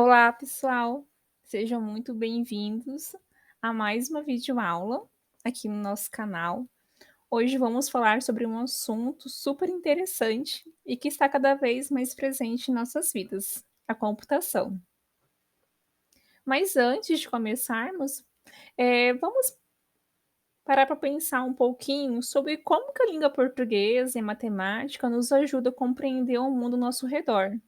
Olá, pessoal! Sejam muito bem-vindos a mais uma videoaula aqui no nosso canal. Hoje vamos falar sobre um assunto super interessante e que está cada vez mais presente em nossas vidas, a computação. Mas antes de começarmos, vamos parar para pensar um pouquinho sobre como que a língua portuguesa e matemática nos ajuda a compreender o mundo ao nosso redor.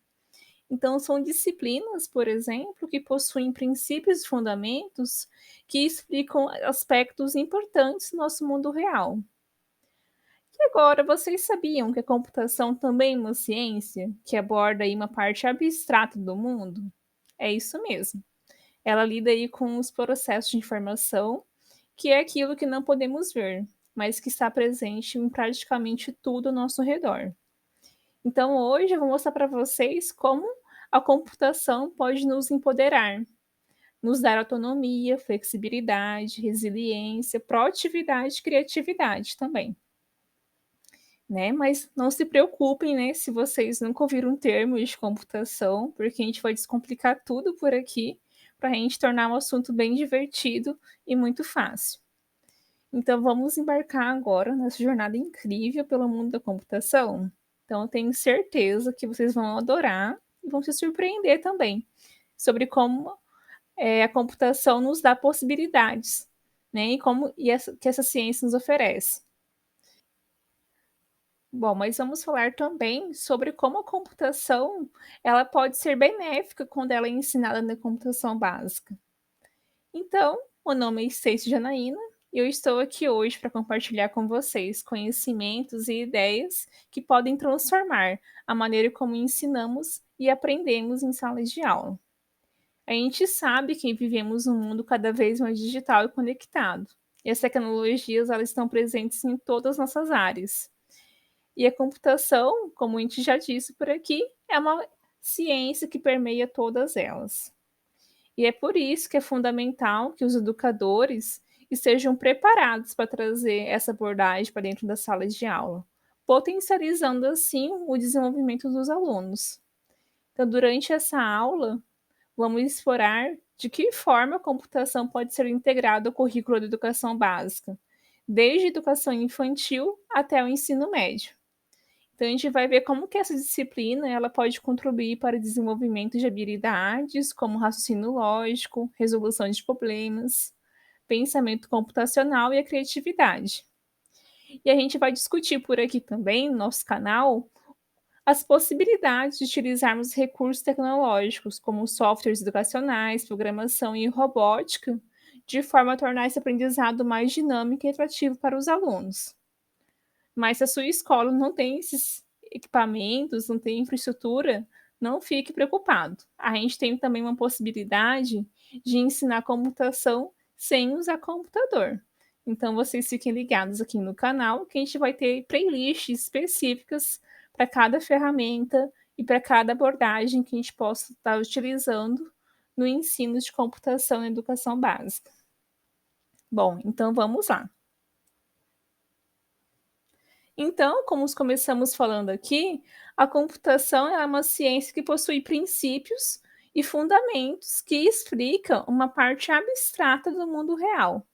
Então, são disciplinas, por exemplo, que possuem princípios e fundamentos que explicam aspectos importantes do nosso mundo real. E agora, vocês sabiam que a computação também é uma ciência que aborda aí uma parte abstrata do mundo? É isso mesmo. Ela lida aí com os processos de informação, que é aquilo que não podemos ver, mas que está presente em praticamente tudo ao nosso redor. Então hoje eu vou mostrar para vocês como a computação pode nos empoderar, nos dar autonomia, flexibilidade, resiliência, proatividade e criatividade também, né. Mas não se preocupem, né, se vocês nunca ouviram termos de computação, porque a gente vai descomplicar tudo por aqui, para a gente tornar o assunto bem divertido e muito fácil. Então vamos embarcar agora nessa jornada incrível pelo mundo da computação? Então eu tenho certeza que vocês vão adorar e vão se surpreender também sobre como, a computação nos dá possibilidades, né, e como essa ciência nos oferece. Bom, mas vamos falar também sobre como a computação, ela pode ser benéfica quando ela é ensinada na computação básica. Então, meu nome é Stacy Janaína e eu estou aqui hoje para compartilhar com vocês conhecimentos e ideias que podem transformar a maneira como ensinamos e aprendemos em salas de aula. A gente sabe que vivemos um mundo cada vez mais digital e conectado. E as tecnologias elas estão presentes em todas as nossas áreas. E a computação, como a gente já disse por aqui, é uma ciência que permeia todas elas. E é por isso que é fundamental que os educadores estejam preparados para trazer essa abordagem para dentro das salas de aula, potencializando assim o desenvolvimento dos alunos. Então, durante essa aula, vamos explorar de que forma a computação pode ser integrada ao currículo da educação básica, desde a educação infantil até o ensino médio. Então a gente vai ver como que essa disciplina ela pode contribuir para o desenvolvimento de habilidades como raciocínio lógico, resolução de problemas, pensamento computacional e a criatividade. E a gente vai discutir por aqui também, no nosso canal, as possibilidades de utilizarmos recursos tecnológicos, como softwares educacionais, programação e robótica, de forma a tornar esse aprendizado mais dinâmico e atrativo para os alunos. Mas se a sua escola não tem esses equipamentos, não tem infraestrutura, não fique preocupado. A gente tem também uma possibilidade de ensinar computação sem usar computador. Então vocês fiquem ligados aqui no canal que a gente vai ter playlists específicas para cada ferramenta e para cada abordagem que a gente possa estar utilizando no ensino de computação na educação básica. Bom, então vamos lá. Então, como começamos falando aqui, a computação é uma ciência que possui princípios e fundamentos que explicam uma parte abstrata do mundo real.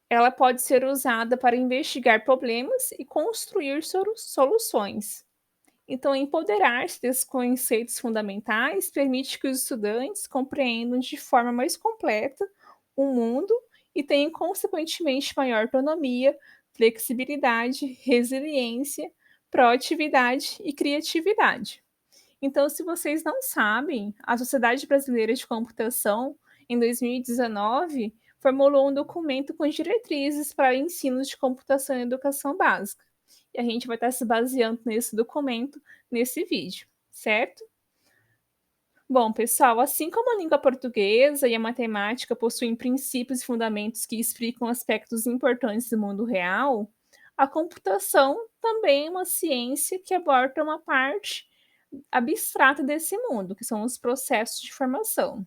Ela pode ser usada para investigar problemas e construir soluções. Então, empoderar-se desses conceitos fundamentais permite que os estudantes compreendam de forma mais completa o mundo e tenham, consequentemente, maior autonomia, flexibilidade, resiliência, proatividade e criatividade. Então, se vocês não sabem, a Sociedade Brasileira de Computação, em 2019, formulou um documento com diretrizes para ensino de computação e educação básica. E a gente vai estar se baseando nesse documento, nesse vídeo, certo? Bom, pessoal, assim como a língua portuguesa e a matemática possuem princípios e fundamentos que explicam aspectos importantes do mundo real, a computação também é uma ciência que aborda uma parte abstrata desse mundo, que são os processos de informação.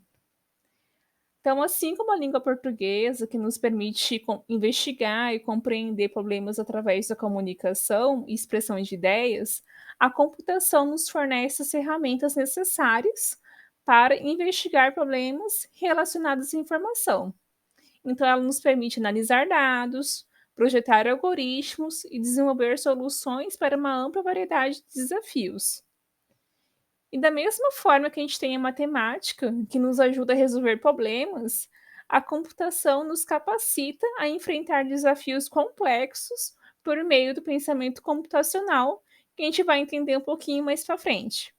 Então, assim como a língua portuguesa, que nos permite investigar e compreender problemas através da comunicação e expressão de ideias, a computação nos fornece as ferramentas necessárias para investigar problemas relacionados à informação. Então, ela nos permite analisar dados, projetar algoritmos e desenvolver soluções para uma ampla variedade de desafios. E da mesma forma que a gente tem a matemática, que nos ajuda a resolver problemas, a computação nos capacita a enfrentar desafios complexos por meio do pensamento computacional, que a gente vai entender um pouquinho mais para frente.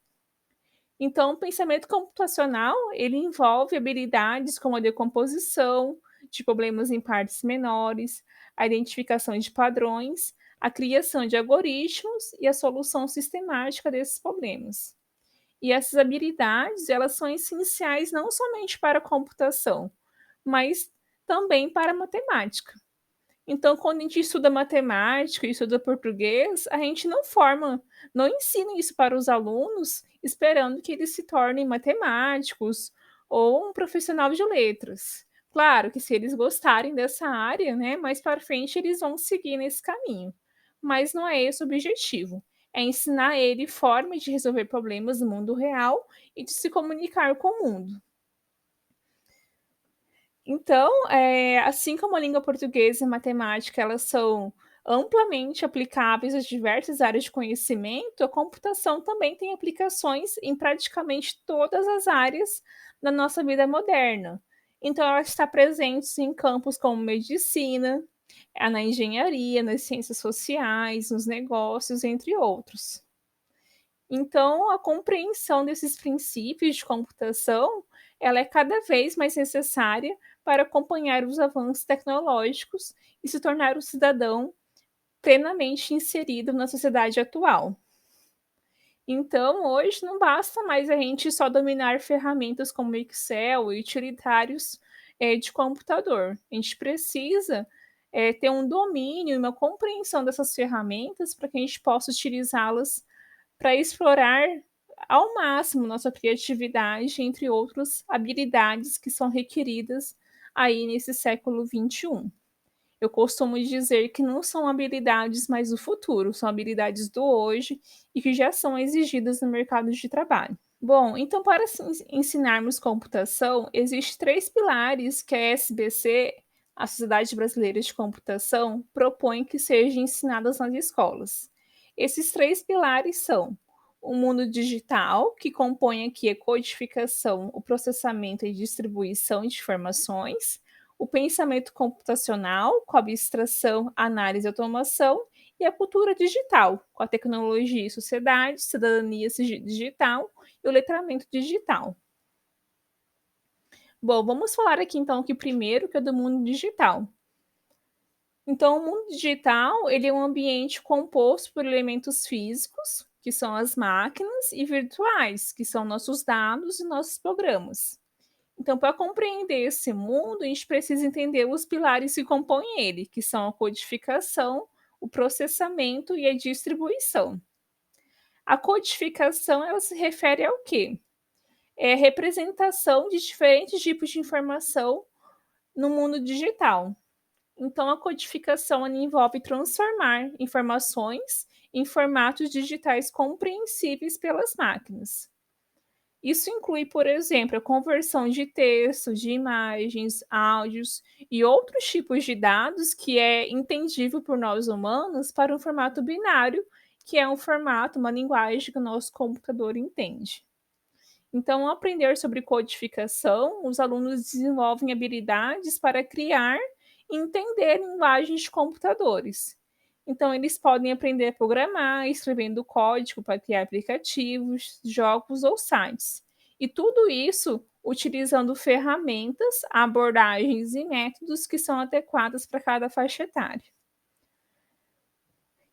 Então, o pensamento computacional, ele envolve habilidades como a decomposição de problemas em partes menores, a identificação de padrões, a criação de algoritmos e a solução sistemática desses problemas. E essas habilidades, elas são essenciais não somente para a computação, mas também para a matemática. Então, quando a gente estuda matemática e estuda português, a gente não ensina isso para os alunos esperando que eles se tornem matemáticos ou um profissional de letras. Claro que se eles gostarem dessa área, né, mais para frente eles vão seguir nesse caminho. Mas não é esse o objetivo. É ensinar ele formas de resolver problemas no mundo real e de se comunicar com o mundo. Então, assim como a língua portuguesa e matemática, elas são amplamente aplicáveis a diversas áreas de conhecimento, a computação também tem aplicações em praticamente todas as áreas da nossa vida moderna. Então, ela está presente em campos como medicina, na engenharia, nas ciências sociais, nos negócios, entre outros. Então, a compreensão desses princípios de computação, ela é cada vez mais necessária para acompanhar os avanços tecnológicos e se tornar um cidadão plenamente inserido na sociedade atual. Então, hoje não basta mais a gente só dominar ferramentas como Excel e utilitários de computador. A gente precisa ter um domínio e uma compreensão dessas ferramentas para que a gente possa utilizá-las para explorar ao máximo nossa criatividade, entre outras habilidades que são requeridas aí nesse século XXI. Eu costumo dizer que não são habilidades mais do futuro, são habilidades do hoje e que já são exigidas no mercado de trabalho. Bom, então para ensinarmos computação, existem 3 pilares que a SBC, a Sociedade Brasileira de Computação, propõe que sejam ensinadas nas escolas. Esses 3 pilares são o mundo digital, que compõe aqui a codificação, o processamento e distribuição de informações, o pensamento computacional, com abstração, análise e automação, e a cultura digital, com a tecnologia e sociedade, cidadania digital e o letramento digital. Bom, vamos falar aqui então que primeiro que é do mundo digital. Então, o mundo digital, ele é um ambiente composto por elementos físicos, que são as máquinas, e virtuais, que são nossos dados e nossos programas. Então, para compreender esse mundo, a gente precisa entender os pilares que compõem ele, que são a codificação, o processamento e a distribuição. A codificação, ela se refere ao quê? É a representação de diferentes tipos de informação no mundo digital. Então, a codificação envolve transformar informações em formatos digitais compreensíveis pelas máquinas. Isso inclui, por exemplo, a conversão de texto, de imagens, áudios e outros tipos de dados que é entendível por nós humanos para um formato binário, que é um formato, uma linguagem que o nosso computador entende. Então, ao aprender sobre codificação, os alunos desenvolvem habilidades para criar e entender linguagens de computadores. Então, eles podem aprender a programar, escrevendo código para criar aplicativos, jogos ou sites. E tudo isso utilizando ferramentas, abordagens e métodos que são adequados para cada faixa etária.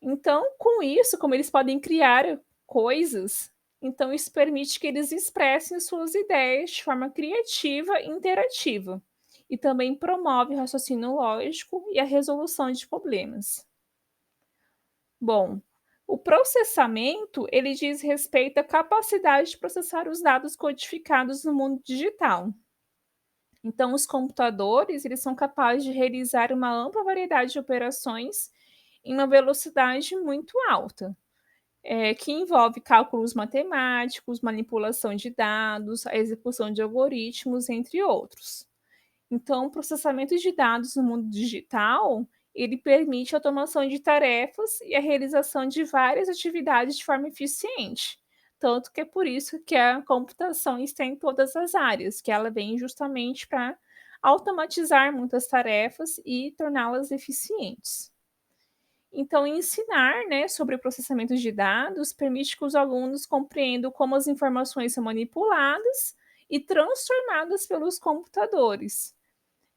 Então, com isso, como eles podem criar coisas, então isso permite que eles expressem suas ideias de forma criativa e interativa. E também promove o raciocínio lógico e a resolução de problemas. Bom, o processamento, ele diz respeito à capacidade de processar os dados codificados no mundo digital. Então, os computadores, eles são capazes de realizar uma ampla variedade de operações em uma velocidade muito alta, que envolve cálculos matemáticos, manipulação de dados, a execução de algoritmos, entre outros. Então, o processamento de dados no mundo digital, ele permite a automação de tarefas e a realização de várias atividades de forma eficiente. Tanto que é por isso que a computação está em todas as áreas, que ela vem justamente para automatizar muitas tarefas e torná-las eficientes. Então, ensinar, né, sobre o processamento de dados permite que os alunos compreendam como as informações são manipuladas e transformadas pelos computadores.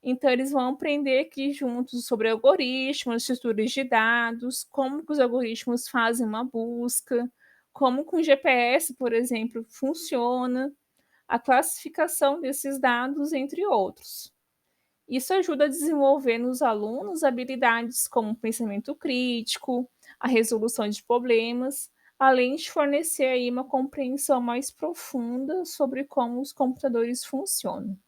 Então eles vão aprender aqui juntos sobre algoritmos, estruturas de dados, como que os algoritmos fazem uma busca, como que o GPS, por exemplo, funciona, a classificação desses dados, entre outros. Isso ajuda a desenvolver nos alunos habilidades como pensamento crítico, a resolução de problemas, além de fornecer aí uma compreensão mais profunda sobre como os computadores funcionam.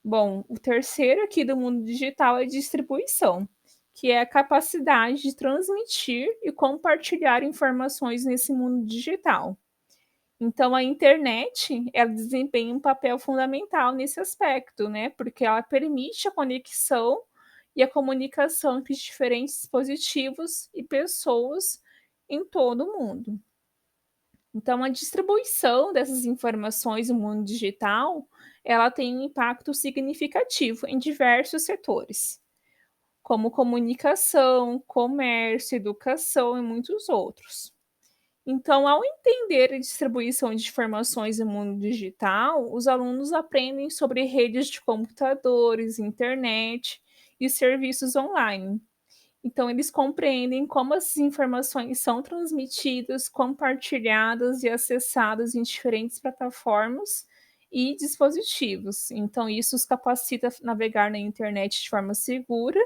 Bom, o terceiro aqui do mundo digital é distribuição, que é a capacidade de transmitir e compartilhar informações nesse mundo digital. Então a internet, ela desempenha um papel fundamental nesse aspecto, né, porque ela permite a conexão e a comunicação entre diferentes dispositivos e pessoas em todo o mundo. Então, a distribuição dessas informações no mundo digital, ela tem um impacto significativo em diversos setores, como comunicação, comércio, educação e muitos outros. Então, ao entender a distribuição de informações no mundo digital, os alunos aprendem sobre redes de computadores, internet e serviços online. Então, eles compreendem como essas informações são transmitidas, compartilhadas e acessadas em diferentes plataformas e dispositivos. Então, isso os capacita a navegar na internet de forma segura,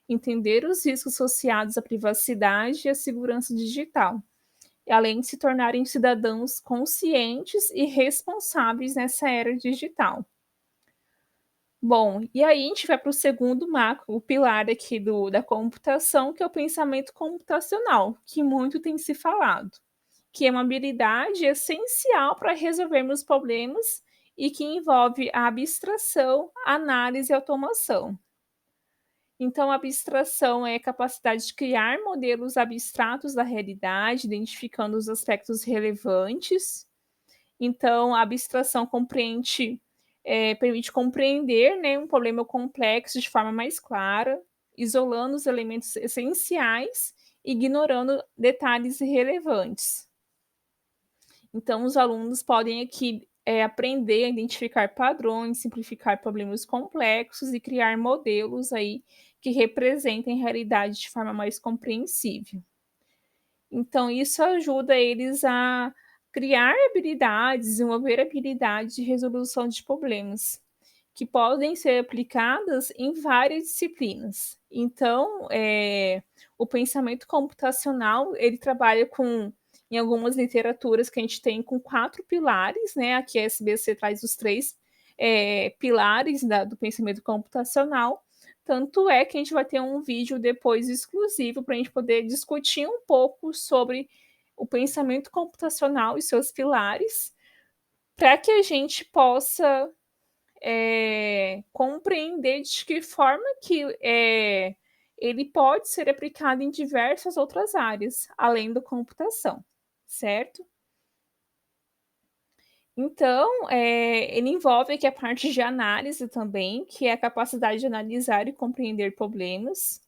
entender os riscos associados à privacidade e à segurança digital, além de se tornarem cidadãos conscientes e responsáveis nessa era digital. Bom, e aí a gente vai para o segundo macro, o pilar aqui da computação, que é o pensamento computacional, que muito tem se falado, que é uma habilidade essencial para resolvermos problemas e que envolve a abstração, análise e automação. Então, a abstração é a capacidade de criar modelos abstratos da realidade, identificando os aspectos relevantes. Então, a abstração permite compreender, né, um problema complexo de forma mais clara, isolando os elementos essenciais, ignorando detalhes irrelevantes. Então, os alunos podem aqui aprender a identificar padrões, simplificar problemas complexos e criar modelos aí que representem a realidade de forma mais compreensível. Então, isso ajuda eles a criar habilidades, desenvolver habilidades de resolução de problemas, que podem ser aplicadas em várias disciplinas. Então, o pensamento computacional, ele trabalha em algumas literaturas que a gente tem com 4 pilares, né, aqui a SBC traz os 3, pilares do pensamento computacional, tanto é que a gente vai ter um vídeo depois exclusivo para a gente poder discutir um pouco sobre o pensamento computacional e seus pilares, para que a gente possa compreender de que forma que ele pode ser aplicado em diversas outras áreas, além da computação, certo? Então, ele envolve aqui a parte de análise também, que é a capacidade de analisar e compreender problemas,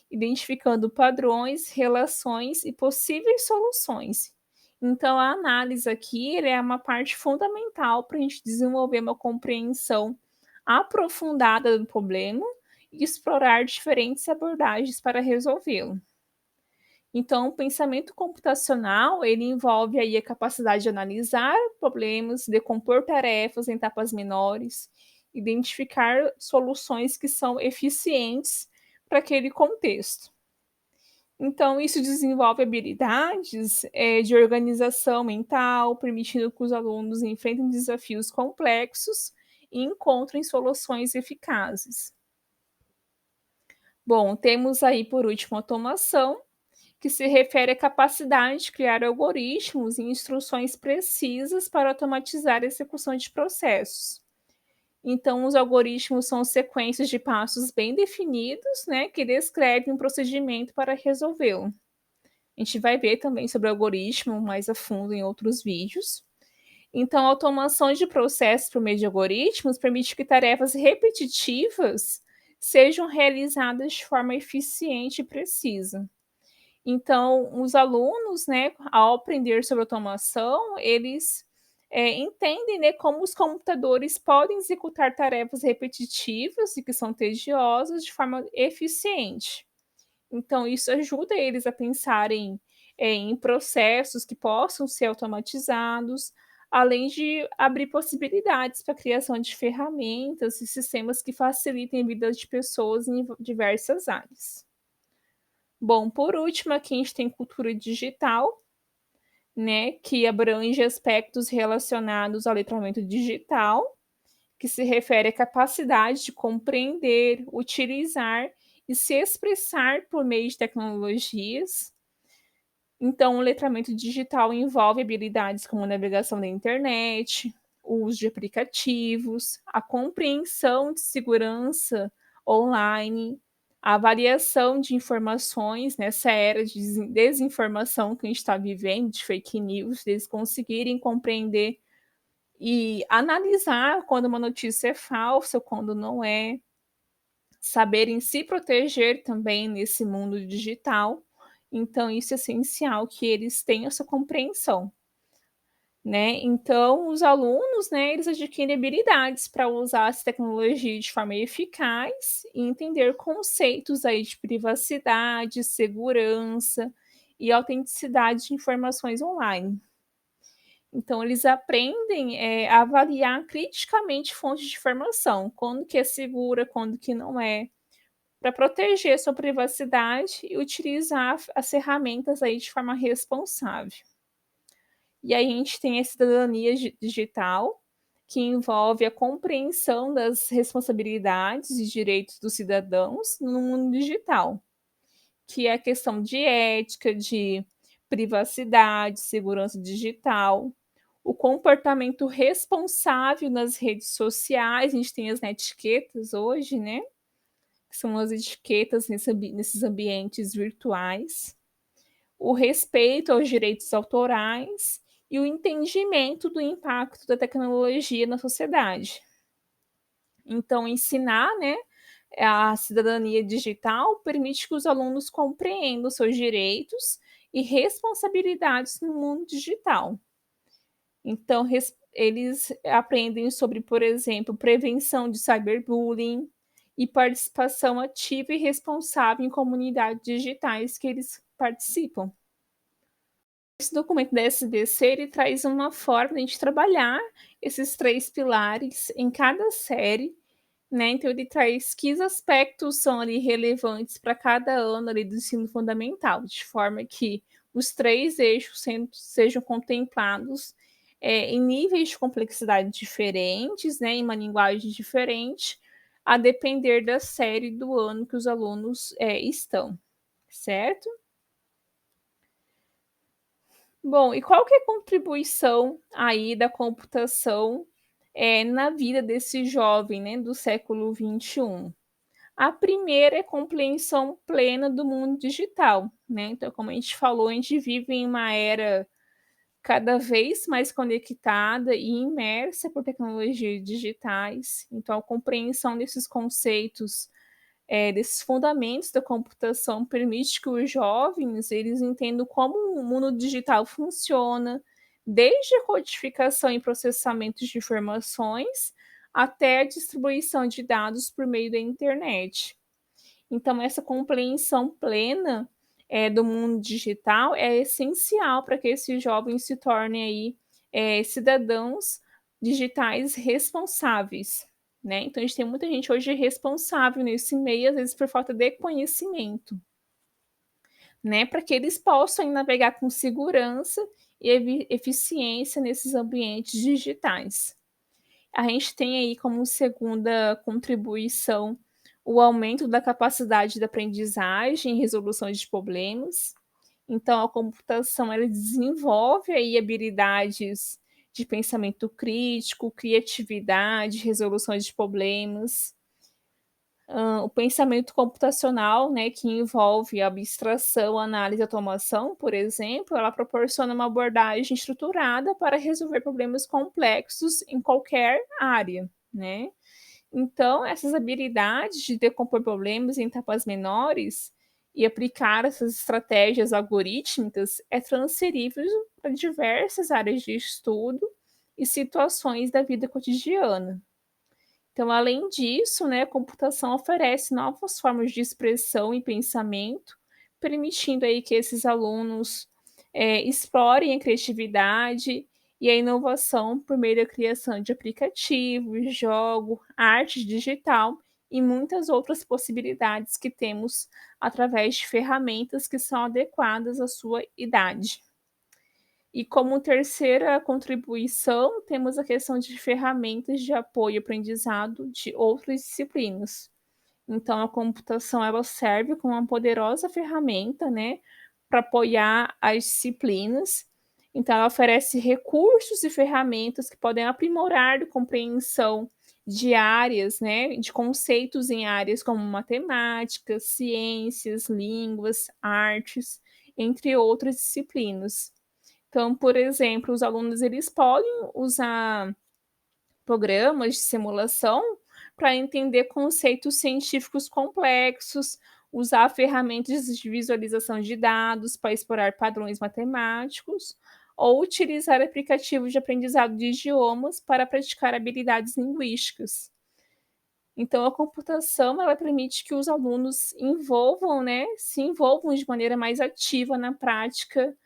identificando padrões, relações e possíveis soluções. Então, a análise aqui ele é uma parte fundamental para a gente desenvolver uma compreensão aprofundada do problema e explorar diferentes abordagens para resolvê-lo. Então, o pensamento computacional, ele envolve aí a capacidade de analisar problemas, decompor tarefas em etapas menores, identificar soluções que são eficientes para aquele contexto. Então, isso desenvolve habilidades de organização mental, permitindo que os alunos enfrentem desafios complexos e encontrem soluções eficazes. Bom, temos aí por último automação, que se refere à capacidade de criar algoritmos e instruções precisas para automatizar a execução de processos. Então, os algoritmos são sequências de passos bem definidos, né, que descrevem um procedimento para resolvê-lo. A gente vai ver também sobre algoritmo mais a fundo em outros vídeos. Então, a automação de processos por meio de algoritmos permite que tarefas repetitivas sejam realizadas de forma eficiente e precisa. Então, os alunos, né, ao aprender sobre automação, eles entendem, né, como os computadores podem executar tarefas repetitivas e que são tediosas de forma eficiente. Então, isso ajuda eles a pensarem em processos que possam ser automatizados, além de abrir possibilidades para a criação de ferramentas e sistemas que facilitem a vida de pessoas em diversas áreas. Bom, por último, aqui a gente tem cultura digital, né, que abrange aspectos relacionados ao letramento digital, que se refere à capacidade de compreender, utilizar e se expressar por meio de tecnologias. Então, o letramento digital envolve habilidades como navegação na internet, o uso de aplicativos, a compreensão de segurança online, a avaliação de informações nessa era de desinformação que a gente está vivendo, de fake news, eles conseguirem compreender e analisar quando uma notícia é falsa ou quando não é, saberem se proteger também nesse mundo digital. Então, isso é essencial que eles tenham essa compreensão, né? Então, os alunos, né, eles adquirem habilidades para usar essa tecnologia de forma eficaz e entender conceitos aí de privacidade, segurança e autenticidade de informações online. Então eles aprendem, a avaliar criticamente fontes de informação, quando que é segura, quando que não é, para proteger sua privacidade e utilizar as ferramentas aí de forma responsável. E aí a gente tem a cidadania digital, que envolve a compreensão das responsabilidades e direitos dos cidadãos no mundo digital, que é a questão de ética, de privacidade, segurança digital, o comportamento responsável nas redes sociais. A gente tem as netiquetas hoje, né? Que são as etiquetas nesses ambientes virtuais, o respeito aos direitos autorais e o entendimento do impacto da tecnologia na sociedade. Então, ensinar, né, a cidadania digital permite que os alunos compreendam seus direitos e responsabilidades no mundo digital. Então, eles aprendem sobre, por exemplo, prevenção de cyberbullying e participação ativa e responsável em comunidades digitais que eles participam. Esse documento da SBC ele traz uma forma de a gente trabalhar esses 3 pilares em cada série, né, então ele traz que aspectos são ali relevantes para cada ano ali do ensino fundamental, de forma que os 3 eixos sejam contemplados, em níveis de complexidade diferentes, né, em uma linguagem diferente, a depender da série do ano que os alunos, estão, certo? Bom, e qual que é a contribuição aí da computação, na vida desse jovem, né, do século XXI? A primeira é compreensão plena do mundo digital, né, então como a gente falou, a gente vive em uma era cada vez mais conectada e imersa por tecnologias digitais, então a compreensão desses conceitos, desses fundamentos da computação permite que os jovens eles entendam como o mundo digital funciona, desde a codificação e processamento de informações, até a distribuição de dados por meio da internet. Então essa compreensão plena, do mundo digital é essencial para que esses jovens se tornem aí, cidadãos digitais responsáveis, né. Então a gente tem muita gente hoje responsável nesse meio, às vezes por falta de conhecimento, né, para que eles possam navegar com segurança e eficiência nesses ambientes digitais. A gente tem aí como segunda contribuição o aumento da capacidade da aprendizagem e resolução de problemas. Então a computação ela desenvolve aí habilidades de pensamento crítico, criatividade, resolução de problemas. O pensamento computacional, né, que envolve abstração, análise e automação, por exemplo, ela proporciona uma abordagem estruturada para resolver problemas complexos em qualquer área, né. Então, essas habilidades de decompor problemas em etapas menores e aplicar essas estratégias algorítmicas é transferível para diversas áreas de estudo e situações da vida cotidiana. Então, além disso, né, a computação oferece novas formas de expressão e pensamento, permitindo aí que esses alunos, explorem a criatividade e a inovação por meio da criação de aplicativos, jogo, arte digital e muitas outras possibilidades que temos através de ferramentas que são adequadas à sua idade. E como terceira contribuição, temos a questão de ferramentas de apoio ao aprendizado de outras disciplinas. Então a computação ela serve como uma poderosa ferramenta, né, para apoiar as disciplinas. Então ela oferece recursos e ferramentas que podem aprimorar a compreensão de áreas, né, de conceitos em áreas como matemática, ciências, línguas, artes, entre outras disciplinas. Então, por exemplo, os alunos eles podem usar programas de simulação para entender conceitos científicos complexos, usar ferramentas de visualização de dados para explorar padrões matemáticos, ou utilizar aplicativos de aprendizado de idiomas para praticar habilidades linguísticas. Então a computação ela permite que os alunos se envolvam de maneira mais ativa na prática,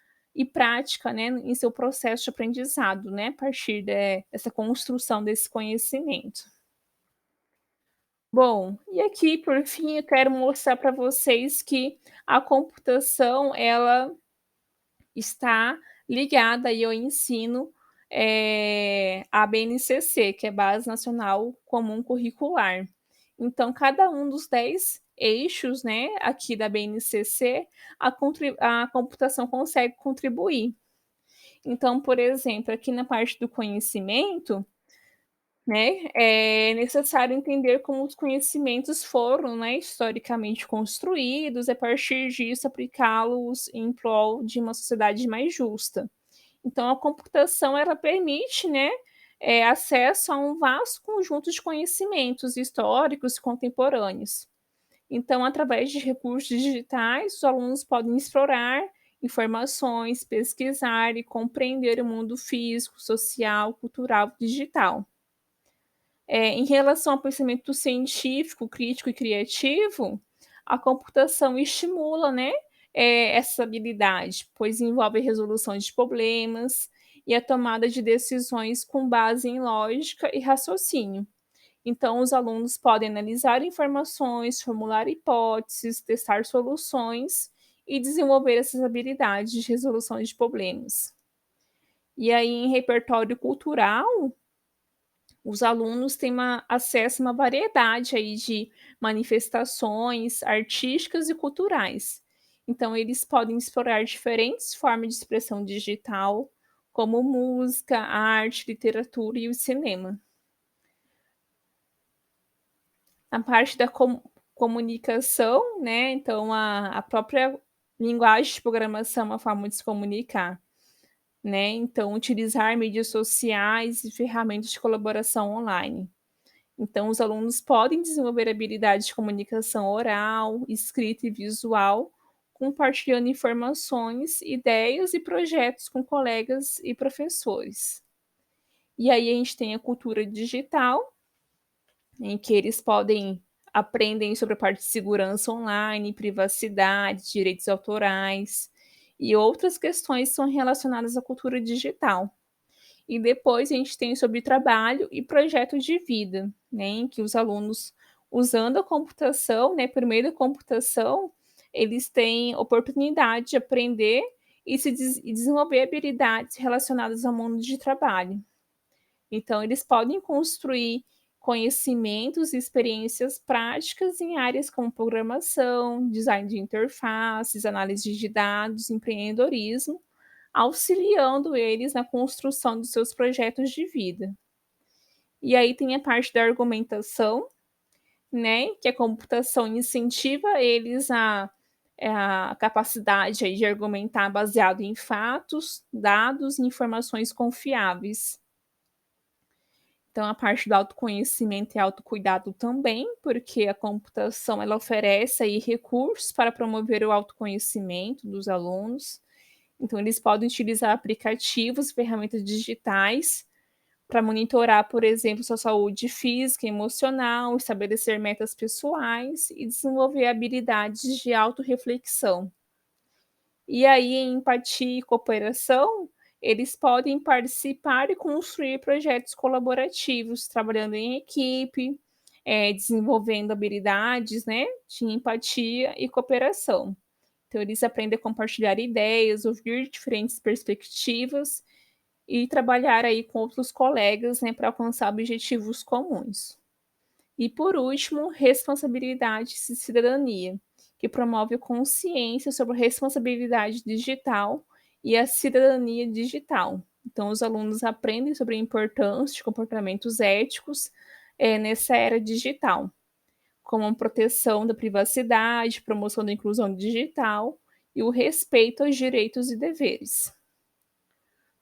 né, em seu processo de aprendizado, né, a partir dessa construção desse conhecimento. Bom, e aqui por fim eu quero mostrar para vocês que a computação ela está ligada aí ao ensino, à BNCC, que é Base Nacional Comum Curricular. Então cada um dos 10 eixos, né, aqui da BNCC, a computação consegue contribuir. Então, por exemplo, aqui na parte do conhecimento, né, é necessário entender como os conhecimentos foram, né, historicamente construídos, e a partir disso aplicá-los em prol de uma sociedade mais justa. Então a computação ela permite, né, acesso a um vasto conjunto de conhecimentos históricos e contemporâneos. Então, através de recursos digitais, os alunos podem explorar informações, pesquisar e compreender o mundo físico, social, cultural e digital. Em relação ao pensamento científico, crítico e criativo, a computação estimula, né, essa habilidade, pois envolve a resolução de problemas e a tomada de decisões com base em lógica e raciocínio. Então, os alunos podem analisar informações, formular hipóteses, testar soluções e desenvolver essas habilidades de resolução de problemas. E aí, em repertório cultural, os alunos têm acesso a uma variedade aí de manifestações artísticas e culturais. Então, eles podem explorar diferentes formas de expressão digital, como música, arte, literatura e o cinema. A parte da comunicação, né, então a própria linguagem de programação é uma forma de se comunicar, né, então utilizar mídias sociais e ferramentas de colaboração online. Então os alunos podem desenvolver habilidades de comunicação oral, escrita e visual, compartilhando informações, ideias e projetos com colegas e professores. E aí a gente tem a cultura digital, em que eles aprendem sobre a parte de segurança online, privacidade, direitos autorais e outras questões que são relacionadas à cultura digital. E depois a gente tem sobre trabalho e projeto de vida, né, em que os alunos, usando a computação, né, por meio da computação, eles têm oportunidade de aprender e desenvolver habilidades relacionadas ao mundo de trabalho. Então, eles podem construir conhecimentos e experiências práticas em áreas como programação, design de interfaces, análise de dados, empreendedorismo, auxiliando eles na construção dos seus projetos de vida. E aí tem a parte da argumentação, né, que a computação incentiva eles a capacidade aí de argumentar baseado em fatos, dados e informações confiáveis. Então a parte do autoconhecimento e autocuidado também, porque a computação ela oferece aí recursos para promover o autoconhecimento dos alunos. Então eles podem utilizar aplicativos, ferramentas digitais para monitorar, por exemplo, sua saúde física e emocional, estabelecer metas pessoais e desenvolver habilidades de autorreflexão. E aí, em empatia e cooperação, eles podem participar e construir projetos colaborativos, trabalhando em equipe, desenvolvendo habilidades, né, de empatia e cooperação. Então, eles aprendem a compartilhar ideias, ouvir diferentes perspectivas e trabalhar aí com outros colegas, né, para alcançar objetivos comuns. E por último, responsabilidade e cidadania, que promove consciência sobre a responsabilidade digital e a cidadania digital. Então, os alunos aprendem sobre a importância de comportamentos éticos nessa era digital, como a proteção da privacidade, promoção da inclusão digital e o respeito aos direitos e deveres.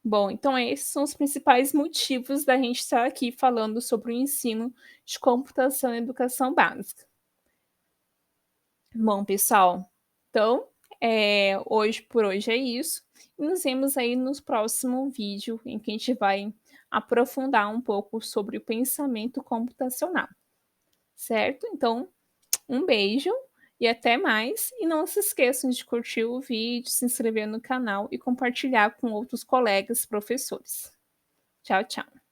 Bom, então esses são os principais motivos da gente estar aqui falando sobre o ensino de computação na educação básica. Bom, pessoal, então, hoje é isso, e nos vemos aí no próximo vídeo, em que a gente vai aprofundar um pouco sobre o pensamento computacional, certo? Então, um beijo e até mais, e não se esqueçam de curtir o vídeo, se inscrever no canal e compartilhar com outros colegas professores. Tchau, tchau.